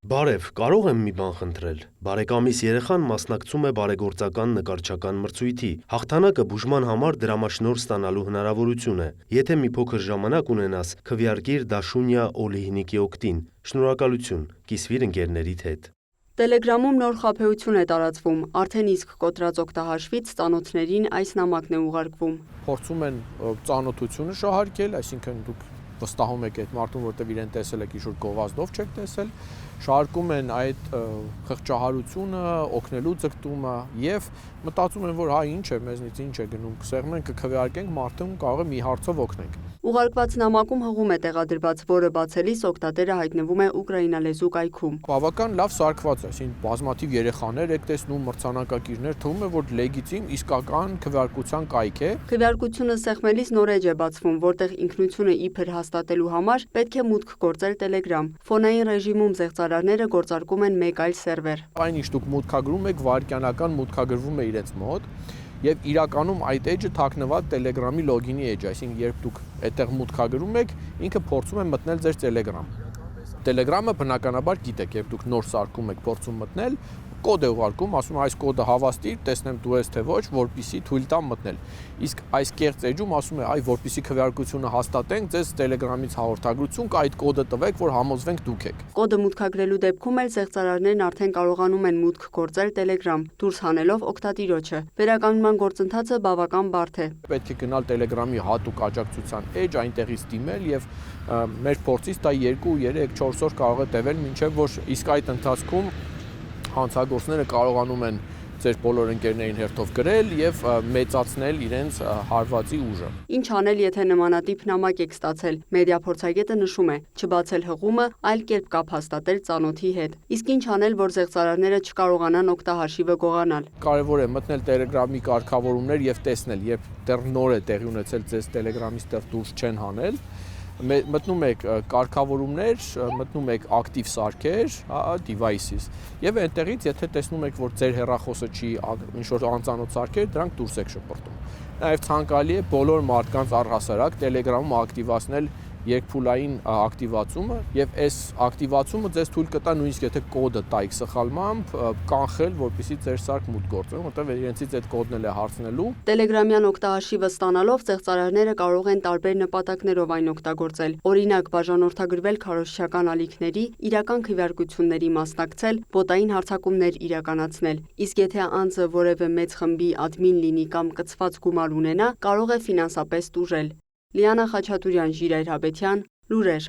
Բարև, կարող եմ մի բան խնդրել։ Բարեկամիս երեխան մասնակցում է բարեգործական նկարչական մրցույթի։ Հաղթանակը բուժման համար դրամաշնորհ ստանալու հնարավորություն է։ Եթե մի փոքր ժամանակ ունենաս, քվեարկիր Դաշունյա Օլեհնիկի օգտին։ Շնորհակալություն, կիսվիր ընկերներիդ հետ։ Տելեգրամում նոր խաբեություն է տարածվում, արդեն իսկ կոտրած օգտահաշվից ծանոթներին այս նամակն է ուղարկվում։ Փորձում են ծանոթությունը շահարկել, այսինքն դուք վստահում եք այդ մարդուն, որտեղ իրեն տեսել եք, ինչ-որ գովազդով չեք տեսել, շահարկում են այդ խղճահարությունը, օգնելու ձգտումը եւ մտածում են, որ հա ինչ է, մեզնից ինչ է գնում, կսեղմենք, կքվեարկենք, մարդուն կարող է մի հարցով օգնենք։ Ուղարկված նամակում հղում է տեղադրված, որը բացելիս օգտատերը հայտնվում է ուկրաինալեզու կայքում։ Բավական լավ սարքված է, այսինքն բազմաթիվ երեխաներ եք տեսնում, մրցանակակիրներ, թվում է, որ լեգիտիմ, իսկական քվեարկության կայք է։ Քվեարկությունը սեղմելիս նոր էջ է բացվում, որտեղ ինքնությունը իբր հաստատելու համար պետք է մուտք գործել Telegram։ Ֆոնային ռեժիմում զեղծարարները գործարկում են մեկ այլ սերվեր։ Այն ինչ դուք մուտքագրում եք, վայրկյանական մուտքագրվում է իրենց մոտ, եւ իրականում այդ էջը թաքնված Telegram-ի լոգինի էջ է, այսինքն երբ դուք այդտեղ մուտքագրում եք, ինքը փորձում է մտնել ձեր Telegram։ Telegram-ը բնականաբար գիտեք, երբ դուք նոր սարքում եք, փորձում մտնել, կոդ է ուղարկում, ասում այս կոդը հավաստիր, տեսնեմ դու ես թե ոչ, որպեսզի թույլ տամ մտնել։ Իսկ այս կեղծ էջում ասում է, այ որպեսզի քվեարկությունը հաստատենք, ձեզ Telegram-ից հաղորդագրություն կա, այդ կոդը տվեք, որ համոզվենք դուք եք։ Կոդը մուտքագրելու դեպքում էլ զեղծարարներն արդեն կարողանում են մուտք գործել Telegram, դուրս հանելով օգտատիրոջը։ Վերականգնման գործընթացը բավական բարդ է։ Պետք է գնալ Telegram-ի հատուկ աջակցության էջ, այնտեղից դիմել եւ մեր փորձից դա 2, 3, 4 օր կարող է տևել, մինչեւ որ իսկ այդ ընթացքում հանցագործները կարողանում են ձեր բոլոր ընկերներին հերթով գրել եւ մեծացնել իրենց հարվածի ուժը։ Ինչ անել, եթե նմանատիպ նամակ եք ստացել։ Մեդիափորձագետը նշում է, չբացել հղումը, այլ կերպ կապ հաստատել ծանոթի հետ։ Իսկ ինչ անել, որ զեղծարարները չկարողանան օգտահաշիվը գողանալ։ Կարևոր է մտնել Telegram-ի կարգավորումներ եւ տեսնել, երբ դեռ նոր է տեղի ունեցել ձեզ Telegram-ից դեռ դուրս չեն հանել, մտնում եք կարգավորումներ, մտնում եք ակտիվ սարքեր, devices եւ այնտեղից եթե տեսնում եք, որ ձեր հեռախոսը չի ինչ-որ անծանոթ սարքեր, դրանք դուրս եք շպրտում։ Նաեւ ցանկալի է բոլոր մարդկանց առհասարակ Telegram-ում ակտիվացնել երկփուլային ակտիվացումը եւ այս ակտիվացումը ձեզ թույլ կտա նույնիսկ եթե կոդը տայք սխալմամբ կանխել, որպեսզի ձեր սարք մուտք գործի, որտեղ իրենցից այդ կոդն էլ է հարցնելու։ Telegram-յան օգտահաշիվը ստանալով զեղծարարները կարող են տարբեր նպատակներով այն օգտագործել։ Օրինակ, բաժանորդագրվել քարոզչական ալիքների, իրական քվեարկությունների մասնակցել, բոտային հարձակումներ իրականացնել։ Իսկ եթե անձը որևէ մեծ խմբի ադմին լինի կամ կցված գումար ունենա, կարող է ֆինանսապես տուժել։ Լիանա Խաչատուրյան, Ժիրայր Հաբետյան, լուրեր։